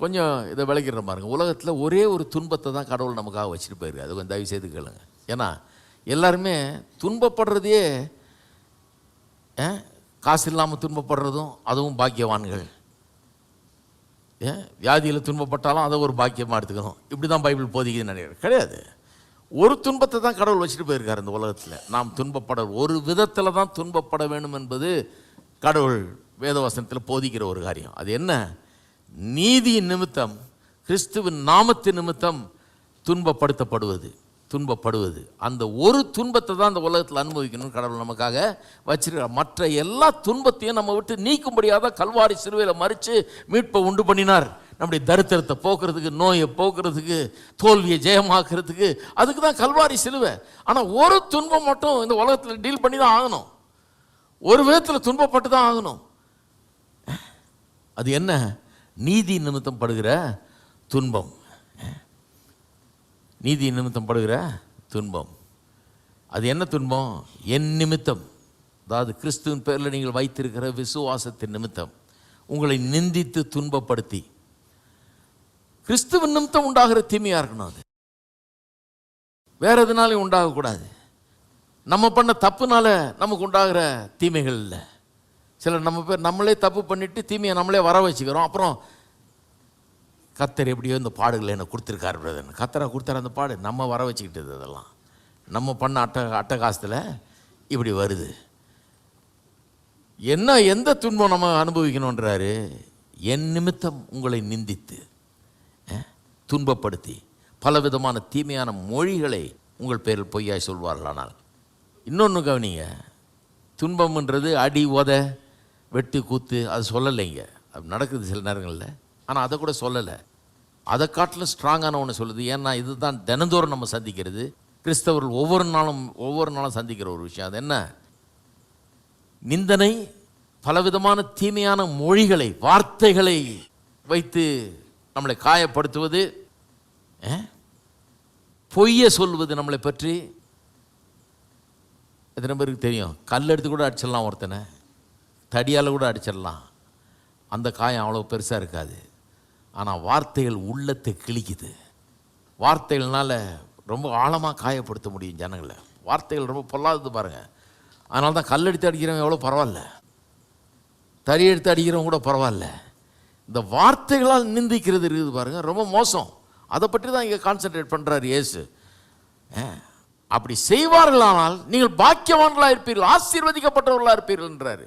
கொஞ்சம் இதை விளக்கிடுற பாருங்க. உலகத்தில் ஒரே ஒரு துன்பத்தை தான் கடவுள் நமக்காக வச்சுட்டு போயிருக்கு. அது கொஞ்சம் தயவு செய்து கேளுங்க. ஏன்னா எல்லாருமே துன்பப்படுறதையே காசு இல்லாமல் துன்பப்படுறதும் அதுவும் பாக்கியவான்கள். வியாதியில் துன்பப்பட்டாலும் அதை ஒரு பாக்கியமாக எடுத்துக்கணும். இப்படி தான் பைபிள் போதிக்குதுன்னு நினைக்கிறேன். கிடையாது. ஒரு துன்பத்தை தான் கடவுள் வச்சுட்டு போயிருக்காரு இந்த உலகத்தில். நாம் துன்பப்பட ஒரு விதத்தில் தான் துன்பப்பட வேண்டும் என்பது கடவுள் வேதவசனத்தில் போதிக்கிற ஒரு காரியம். அது என்ன? நீதியின் நிமித்தம், கிறிஸ்துவின் நாமத்தின் நிமித்தம் துன்பப்படுவது. அந்த ஒரு துன்பத்தை தான் இந்த உலகத்தில் அனுபவிக்கணும் கடவுள் நமக்காக வச்சிருக்கார். மற்ற எல்லா துன்பத்தையும் நம்ம விட்டு நீக்கும்படியாக கல்வாரி சிலுவையில் மறித்து மீட்பை உண்டு பண்ணினார். நம்முடைய தரித்திரத்தை போக்குறதுக்கு, நோயை போக்குறதுக்கு, தோல்வியை ஜெயமாக்குறதுக்கு. அதுக்கு தான் கல்வாரி சிலுவை. ஆனால் ஒரு துன்பம் மட்டும் இந்த உலகத்தில் டீல் பண்ணி தான் ஆகணும். ஒரு விதத்தில் துன்பப்பட்டு தான் ஆகணும். அது என்ன? நீதி நிமித்தம் படுகிற துன்பம். நீதி நிமித்தம் படுகிற துன்பம். அது என்ன துன்பம்? என் நிமித்தம், அதாவது கிறிஸ்துவின் பேரில் நீங்கள் வைத்திருக்கிற விசுவாசத்தின் நிமித்தம் உங்களை நிந்தித்து துன்பப்படுத்தி. கிறிஸ்துவின் நிமித்தம் உண்டாகிற தீமையாக இருக்கணும். அது வேற எதுனாலும் உண்டாகக்கூடாது. நம்ம பண்ண தப்புனால நமக்கு உண்டாகிற தீமைகள் இல்லை. சிலர் நம்ம பேர் நம்மளே தப்பு பண்ணிட்டு தீமையை நம்மளே வர வச்சுக்கிறோம். அப்புறம் கர்த்தர் எப்படியோ இந்த பாடுகளை எனக்கு கொடுத்துருக்காரு பிரதர். கர்த்தரை கொடுத்தாரு அந்த பாடு. நம்ம வர வச்சுக்கிட்டது. அதெல்லாம் நம்ம பண்ண அட்டகாசத்தில் இப்படி வருது. என்ன எந்த துன்பம் நம்ம அனுபவிக்கணுன்றாரு? என் நிமித்தம் உங்களை நிந்தித்து துன்பப்படுத்தி பலவிதமான தீமையான மொழிகளை உங்கள் பேரில் பொய்யாய் சொல்வார்களானால். இன்னொன்று கவனிங்க, துன்பம்ன்றது அடி உத வெட்டு கூத்து அது சொல்லலைங்க. அது நடக்குது சில நேரங்களில். ஆனால் அதை கூட சொல்லலை. அதை காட்டிலும் ஸ்ட்ராங்கான ஒன்று சொல்லுது. ஏன்னா இதுதான் தினந்தோறும் நம்ம சந்திக்கிறது. கிறிஸ்தவர்கள் ஒவ்வொரு நாளும் சந்திக்கிற ஒரு விஷயம். அது என்ன? நிந்தனை, பலவிதமான தீமையான மொழிகளை, வார்த்தைகளை வைத்து நம்மளை காயப்படுத்துவது, பொய்யை சொல்வது நம்மளை பற்றி. எத்தனை பேருக்கு தெரியும்? கல் எடுத்து கூட அடிச்சிடலாம், ஒருத்தனை தடியால் கூட அடிச்சிடலாம். அந்த காயம் அவ்வளோ பெருசாக இருக்காது. ஆனால் வார்த்தைகள் உள்ளத்தை கிழிக்குது. வார்த்தைகள்னால ரொம்ப ஆழமாக காயப்படுத்த முடியும் ஜனங்களை. வார்த்தைகள் ரொம்ப பொல்லாதது பாருங்கள். அதனால தான் கல் எடுத்து அடிக்கிறவங்க எவ்வளோ பரவாயில்ல, தறி எடுத்து அடிக்கிறவங்க கூட பரவாயில்ல. இந்த வார்த்தைகளால் நிந்திக்கிறது இருக்குது பாருங்கள், ரொம்ப மோசம். அதை பற்றி தான் இங்கே கான்சன்ட்ரேட் பண்ணுறாரு இயேசு. அப்படி செய்வார்களானால் நீங்கள் பாக்கியவான்களாக இருப்பீர்கள், ஆசீர்வதிக்கப்பட்டவர்களாக இருப்பீர்கள் என்றாரு.